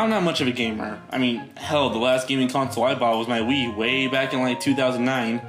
I'm not much of a gamer. I mean, hell, the last gaming console I bought was my Wii way back in like 2009,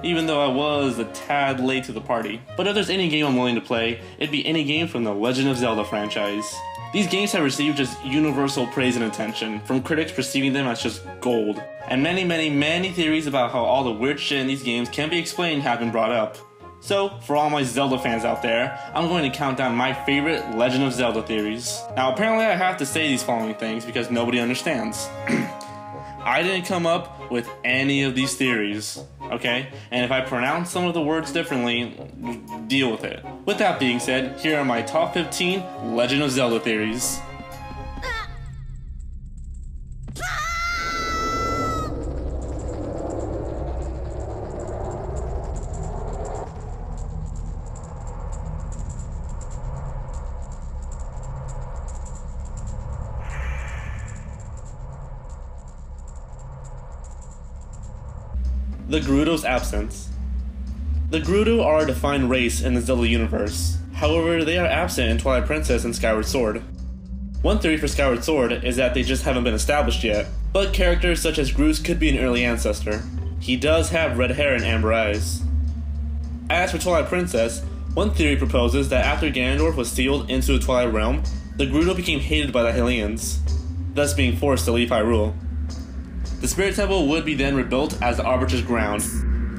even though I was a tad late to the party. But if there's any game I'm willing to play, it'd be any game from the Legend of Zelda franchise. These games have received just universal praise and attention, from critics perceiving them as just gold. And many theories about how all the weird shit in these games can be explained have been brought up. So, for all my Zelda fans out there, I'm going to count down my favorite Legend of Zelda theories. Now, apparently I have to say these following things because nobody understands. I didn't come up with any of these theories, okay? And if I pronounce some of the words differently, deal with it. With that being said, here are my top 15 Legend of Zelda theories. The Gerudo's absence. The Gerudo are a defined race in the Zelda universe. However, they are absent in Twilight Princess and Skyward Sword. One theory for Skyward Sword is that they just haven't been established yet, but characters such as Groose could be an early ancestor. He does have red hair and amber eyes. As for Twilight Princess, one theory proposes that after Ganondorf was sealed into the Twilight Realm, the Gerudo became hated by the Hylians, thus being forced to leave Hyrule. The Spirit Temple would be then rebuilt as the Arbiter's Ground,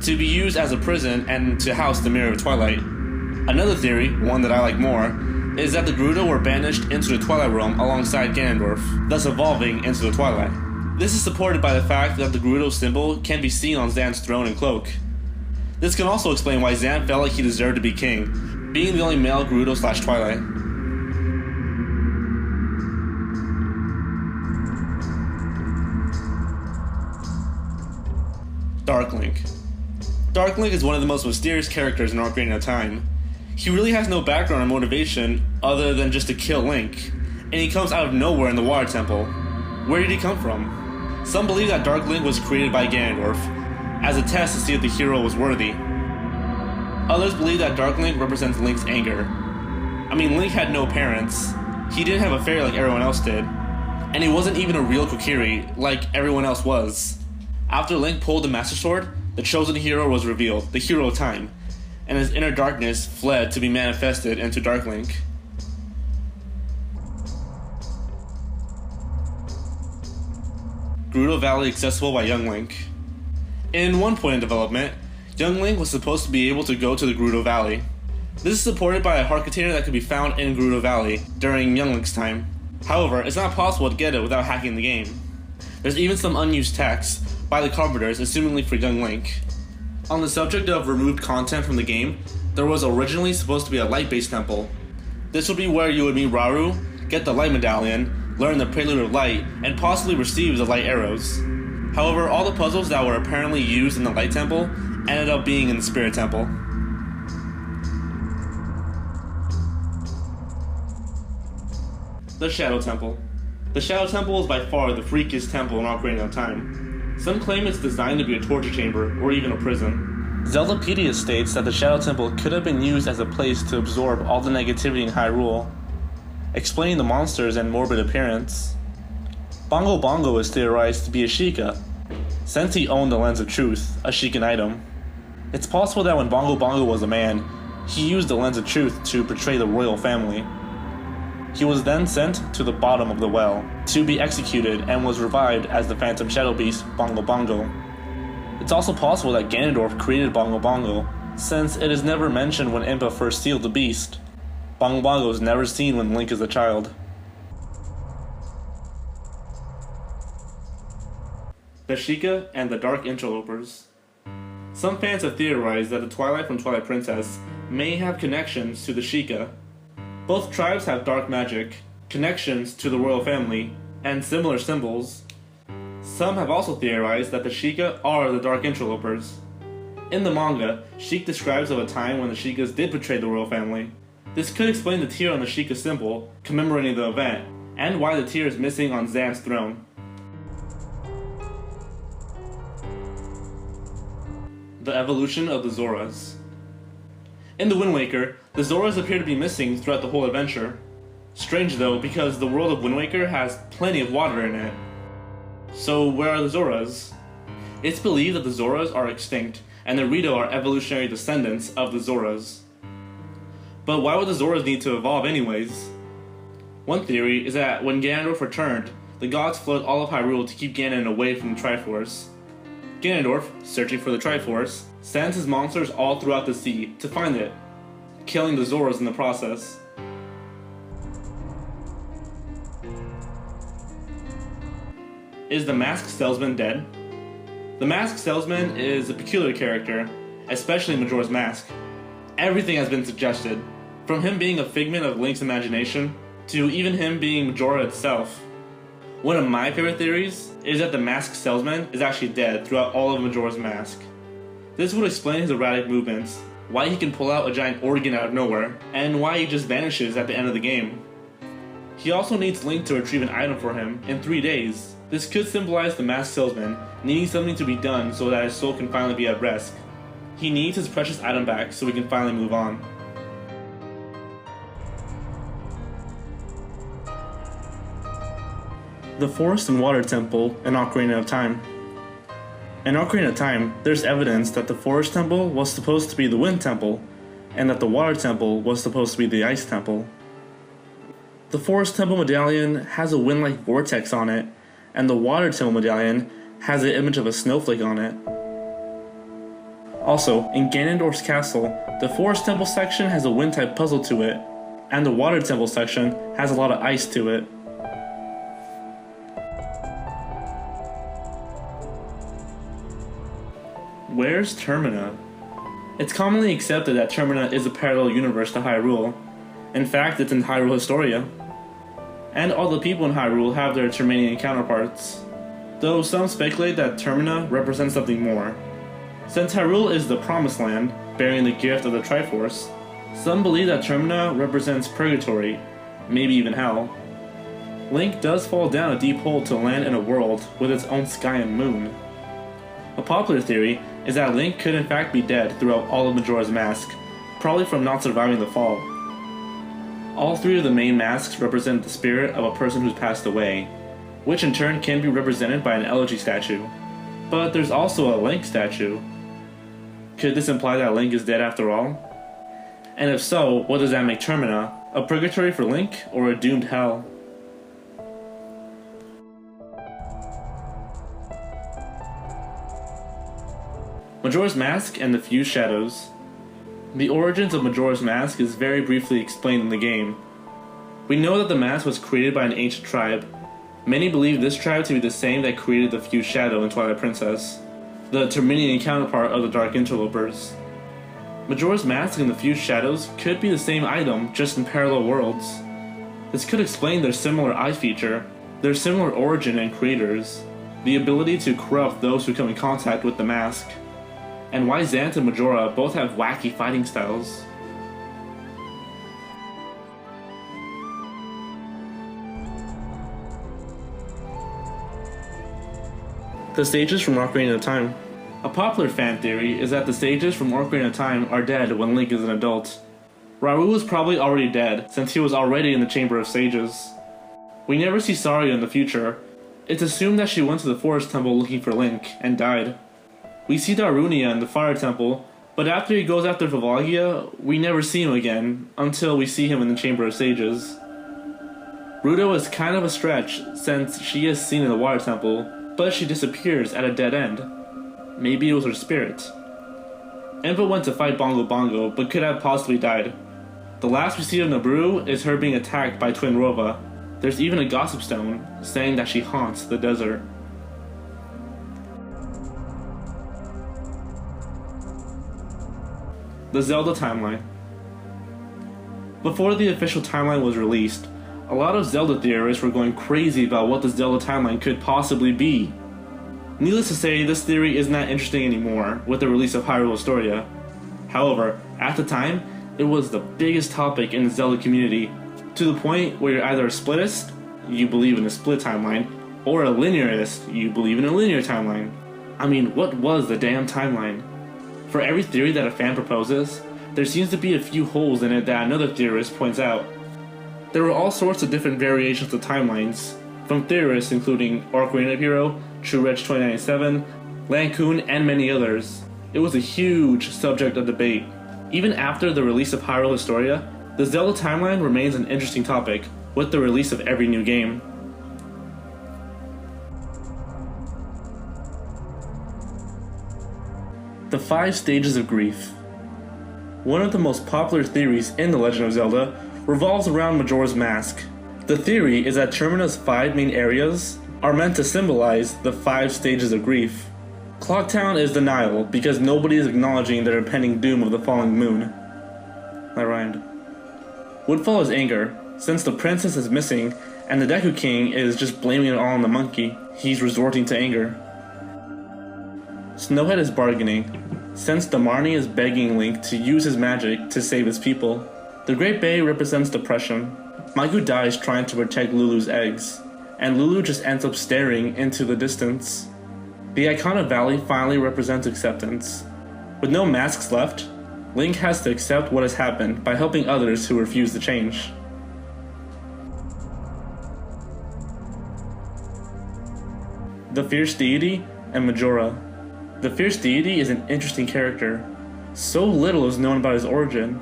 to be used as a prison and to house the Mirror of Twilight. Another theory, one that I like more, is that the Gerudo were banished into the Twilight Realm alongside Ganondorf, thus evolving into the Twilight. This is supported by the fact that the Gerudo symbol can be seen on Zan's throne and cloak. This can also explain why Zan felt like he deserved to be king, being the only male Gerudo/Twilight. Dark Link. Dark Link is one of the most mysterious characters in Ocarina of Time. He really has no background or motivation other than just to kill Link, and he comes out of nowhere in the Water Temple. Where did he come from? Some believe that Dark Link was created by Ganondorf, as a test to see if the hero was worthy. Others believe that Dark Link represents Link's anger. I mean, Link had no parents, he didn't have a fairy like everyone else did, and he wasn't even a real Kokiri like everyone else was. After Link pulled the Master Sword, the chosen hero was revealed, the Hero of Time, and his inner darkness fled to be manifested into Dark Link. Gerudo Valley accessible by young Link. In one point in development, young Link was supposed to be able to go to the Gerudo Valley. This is supported by a heart container that could be found in Gerudo Valley during young Link's time. However, it's not possible to get it without hacking the game. There's even some unused text by the carpenters, assumingly for young Link. On the subject of removed content from the game, there was originally supposed to be a light-based temple. This would be where you would meet Rauru, get the light medallion, learn the Prelude of Light, and possibly receive the light arrows. However, all the puzzles that were apparently used in the light temple ended up being in the Spirit Temple. The Shadow Temple. The Shadow Temple is by far the freakiest temple in Ocarina of Time. Some claim it's designed to be a torture chamber, or even a prison. Zeldapedia states that the Shadow Temple could have been used as a place to absorb all the negativity in Hyrule, explaining the monsters and morbid appearance. Bongo Bongo is theorized to be a Sheikah, since he owned the Lens of Truth, a Sheikah item. It's possible that when Bongo Bongo was a man, he used the Lens of Truth to portray the royal family. He was then sent to the bottom of the well to be executed and was revived as the Phantom Shadow Beast Bongo Bongo. It's also possible that Ganondorf created Bongo Bongo, since it is never mentioned when Impa first sealed the beast. Bongo Bongo is never seen when Link is a child. The Sheikah and the Dark Interlopers. Some fans have theorized that the Twilight from Twilight Princess may have connections to the Sheikah. Both tribes have dark magic, connections to the royal family, and similar symbols. Some have also theorized that the Sheikah are the Dark Interlopers. In the manga, Sheik describes of a time when the Sheikahs did betray the royal family. This could explain the tear on the Sheikah symbol, commemorating the event, and why the tear is missing on Zan's throne. The evolution of the Zoras. In the Wind Waker, the Zoras appear to be missing throughout the whole adventure. Strange though, because the world of Wind Waker has plenty of water in it. So where are the Zoras? It's believed that the Zoras are extinct, and the Rito are evolutionary descendants of the Zoras. But why would the Zoras need to evolve anyways? One theory is that when Ganondorf returned, the gods flooded all of Hyrule to keep Ganon away from the Triforce. Ganondorf, searching for the Triforce, sends his monsters all throughout the sea to find it, killing the Zoras in the process. Is the Masked Salesman dead? The Masked Salesman is a peculiar character, especially in Majora's Mask. Everything has been suggested, from him being a figment of Link's imagination, to even him being Majora itself. One of my favorite theories is that the Masked Salesman is actually dead throughout all of Majora's Mask. This would explain his erratic movements, why he can pull out a giant organ out of nowhere, and why he just vanishes at the end of the game. He also needs Link to retrieve an item for him in 3 days. This could symbolize the Masked Salesman needing something to be done so that his soul can finally be at rest. He needs his precious item back so he can finally move on. The Forest and Water Temple in Ocarina of Time. In Ocarina of Time, there's evidence that the Forest Temple was supposed to be the Wind Temple, and that the Water Temple was supposed to be the Ice Temple. The Forest Temple medallion has a wind-like vortex on it, and the Water Temple medallion has an image of a snowflake on it. Also, in Ganondorf's castle, the Forest Temple section has a wind-type puzzle to it, and the Water Temple section has a lot of ice to it. Where's Termina? It's commonly accepted that Termina is a parallel universe to Hyrule. In fact, it's in Hyrule Historia. And all the people in Hyrule have their Terminian counterparts, though some speculate that Termina represents something more. Since Hyrule is the Promised Land, bearing the gift of the Triforce, some believe that Termina represents Purgatory, maybe even Hell. Link does fall down a deep hole to land in a world with its own sky and moon. A popular theory is that Link could in fact be dead throughout all of Majora's Mask, probably from not surviving the fall. All 3 of the main masks represent the spirit of a person who's passed away, which in turn can be represented by an elegy statue. But there's also a Link statue. Could this imply that Link is dead after all? And if so, what does that make Termina? A purgatory for Link, or a doomed hell? Majora's Mask and the Fused Shadows. The origins of Majora's Mask is very briefly explained in the game. We know that the mask was created by an ancient tribe. Many believe this tribe to be the same that created the Fused Shadow in Twilight Princess, the Terminian counterpart of the Dark Interlopers. Majora's Mask and the Fused Shadows could be the same item, just in parallel worlds. This could explain their similar eye feature, their similar origin and creators, the ability to corrupt those who come in contact with the mask, and why Xant and Majora both have wacky fighting styles. The stages from Ocarina of Time. A popular fan theory is that the stages from Ocarina of Time are dead when Link is an adult. Rauru was probably already dead, since he was already in the Chamber of Sages. We never see Saria in the future. It's assumed that she went to the Forest Temple looking for Link, and died. We see Darunia in the Fire Temple, but after he goes after Volvagia, we never see him again, until we see him in the Chamber of Sages. Ruto is kind of a stretch, since she is seen in the Water Temple, but she disappears at a dead end. Maybe it was her spirit. Empa went to fight Bongo Bongo, but could have possibly died. The last we see of Nabooru is her being attacked by Twin Rova. There's even a gossip stone, saying that she haunts the desert. The Zelda timeline. Before the official timeline was released, a lot of Zelda theorists were going crazy about what the Zelda timeline could possibly be. Needless to say, this theory isn't that interesting anymore with the release of Hyrule Historia. However, at the time, it was the biggest topic in the Zelda community, to the point where you're either a splitist, you believe in a split timeline, or a linearist, you believe in a linear timeline. I mean, what was the damn timeline? For every theory that a fan proposes, there seems to be a few holes in it that another theorist points out. There were all sorts of different variations of timelines, from theorists including Ocarina of Hero, TrueEdge2097, Lancoon, and many others. It was a huge subject of debate. Even after the release of Hyrule Historia, the Zelda timeline remains an interesting topic, with the release of every new game. The 5 Stages of Grief. One of the most popular theories in The Legend of Zelda revolves around Majora's Mask. The theory is that Termina's 5 main areas are meant to symbolize the 5 stages of grief. Clocktown is denial because nobody is acknowledging their impending doom of the falling moon. That rhymed. Woodfall is anger, since the princess is missing and the Deku King is just blaming it all on the monkey. He's resorting to anger. Snowhead is bargaining, since Damarni is begging Link to use his magic to save his people. The Great Bay represents depression. Miku dies trying to protect Lulu's eggs, and Lulu just ends up staring into the distance. The Icona Valley finally represents acceptance. With no masks left, Link has to accept what has happened by helping others who refuse to change. The Fierce Deity and Majora. The Fierce Deity is an interesting character. So little is known about his origin.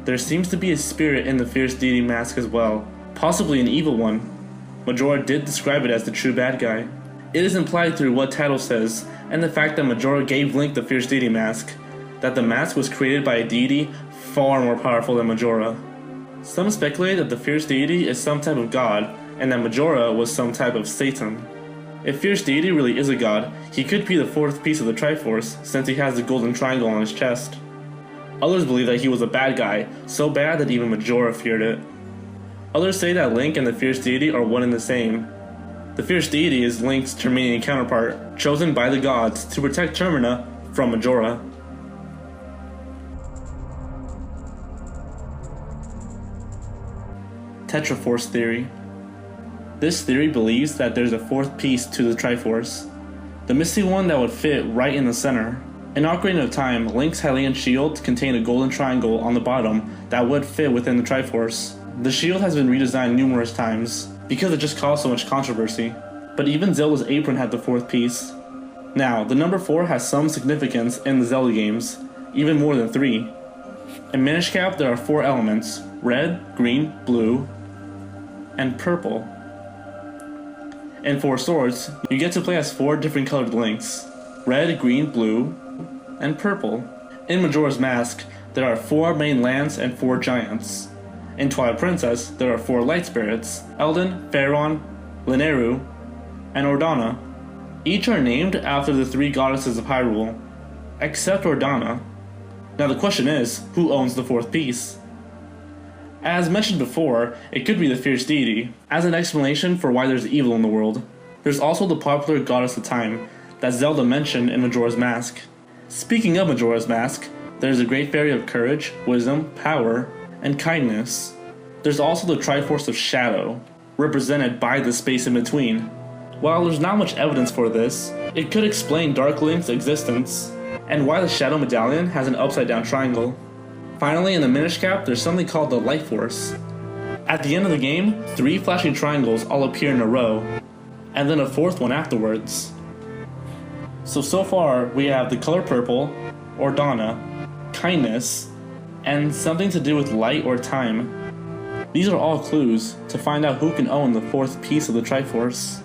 There seems to be a spirit in the Fierce Deity mask as well, possibly an evil one. Majora did describe it as the true bad guy. It is implied through what Tattle says, and the fact that Majora gave Link the Fierce Deity mask, that the mask was created by a deity far more powerful than Majora. Some speculate that the Fierce Deity is some type of god, and that Majora was some type of Satan. If Fierce Deity really is a god, he could be the 4th piece of the Triforce, since he has the golden triangle on his chest. Others believe that he was a bad guy, so bad that even Majora feared it. Others say that Link and the Fierce Deity are one and the same. The Fierce Deity is Link's Terminian counterpart, chosen by the gods to protect Termina from Majora. Tetraforce Theory. This theory believes that there's a 4th piece to the Triforce, the missing one that would fit right in the center. In Ocarina of Time, Link's Hylian shield contained a golden triangle on the bottom that would fit within the Triforce. The shield has been redesigned numerous times, because it just caused so much controversy. But even Zelda's apron had the 4th piece. Now, the number 4 has some significance in the Zelda games, even more than 3. In Minish Cap, there are 4 elements: red, green, blue, and purple. In 4 Swords, you get to play as 4 different colored Links: red, green, blue, and purple. In Majora's Mask, there are 4 main lands and 4 giants. In Twilight Princess, there are 4 light spirits: Eldin, Faron, Lineru, and Ordana. Each are named after the 3 goddesses of Hyrule, except Ordana. Now the question is, who owns the 4th piece? As mentioned before, it could be the Fierce Deity, as an explanation for why there's evil in the world. There's also the popular goddess of time, that Zelda mentioned in Majora's Mask. Speaking of Majora's Mask, there's a great fairy of courage, wisdom, power, and kindness. There's also the Triforce of Shadow, represented by the space in between. While there's not much evidence for this, it could explain Dark Link's existence, and why the Shadow Medallion has an upside down triangle. Finally, in the Minish Cap, there's something called the Light Force. At the end of the game, 3 flashing triangles all appear in a row, and then a 4th one afterwards. So far, we have the color purple, Ordana, kindness, and something to do with light or time. These are all clues to find out who can own the 4th piece of the Triforce.